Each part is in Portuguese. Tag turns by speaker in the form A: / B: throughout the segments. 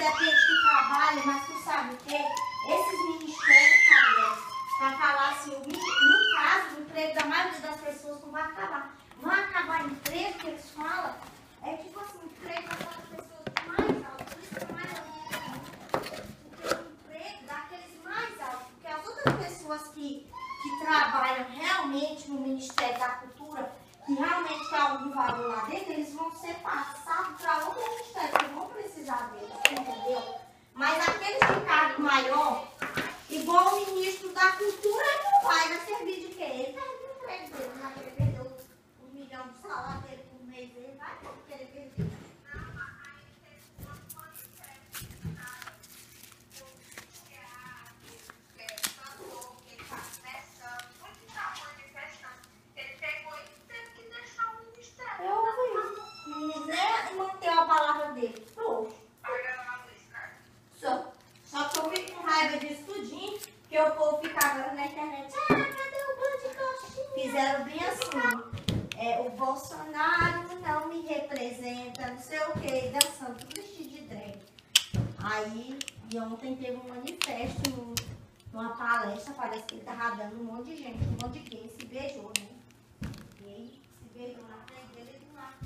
A: depende que trabalha, mas tu sabe o quê? Esses ministérios, cara, pra falar assim, no caso, o emprego da maioria das pessoas não vai acabar. Vai acabar o emprego que eles falam, é tipo assim, o emprego daquelas pessoas mais altas, por isso que é mais alto. Porque o emprego daqueles mais altos, porque as outras pessoas que trabalham realmente no Ministério da Cultura, que realmente tem algum valor lá dentro, eles vão ser passados para outro ministério, que vão precisar deles, entendeu? Mas aqueles de cargo maior, igual o ministro da Cultura, ele não vai servir de quê? Ele perde o emprego dele, não vai querer perder os milhões de salário dele por mês, ele vai querer perder. E manter a palavra dele. Pronto. Só que eu fico com raiva disso tudinho, que o povo fica agora na internet. Ah, cadê o bando de coxinha? Fizeram bem assim. O Bolsonaro não me representa, não sei o que, dançando tudo vestido de drag. Aí, e ontem teve um manifesto numa palestra, parece que ele tava dando um monte de gente, um monte de gay se beijou, né? Gay se beijou na frente dele, ele não acha.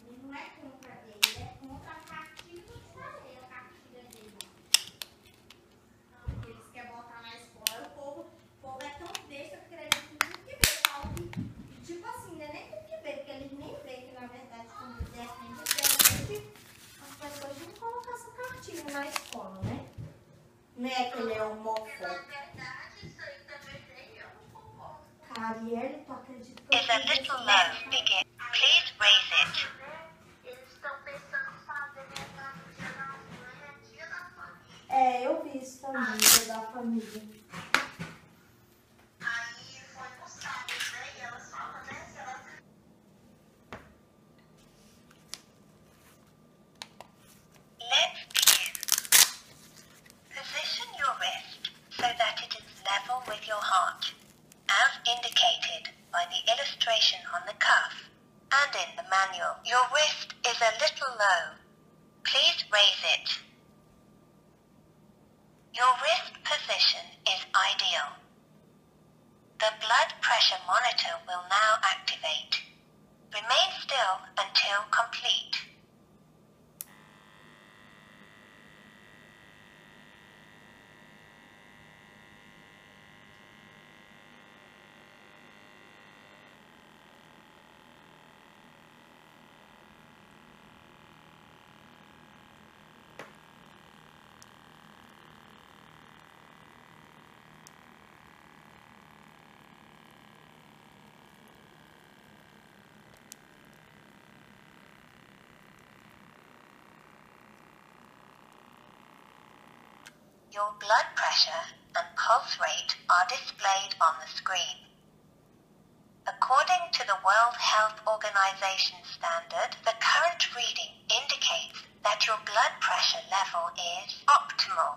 A: Ele não é contra ele, ele é contra a cartilha do Israel, a cartilha dele. Então, eles querem botar na escola, o povo é tão besta que acredita em tudo que vê. E tipo assim, não é nem tudo que vê, porque eles nem veem que na verdade, quando eles defendem, as pessoas não colocam essa cartilha na escola, né? Não é que ele é homofóbico. Na verdade, isso aí também nem eu não concordo. Cariel, tu acredita que
B: Is a little low. Begin. Please raise it.
A: Eles estão pensando em fazer dia da família. Eu vi isso também, dia da família. Aí foi no sábado, né? E elas falam, né? Se elas...
B: Let's begin. Position your wrist so that it is level with your heart, as indicated by the illustration on the cuff and in the manual. Your wrist is a little low. Please raise it. Your wrist position is ideal. The blood pressure monitor will now activate. Remain still until complete. Your blood pressure and pulse rate are displayed on the screen. According to the World Health Organization standard, the current reading indicates that your blood pressure level is optimal.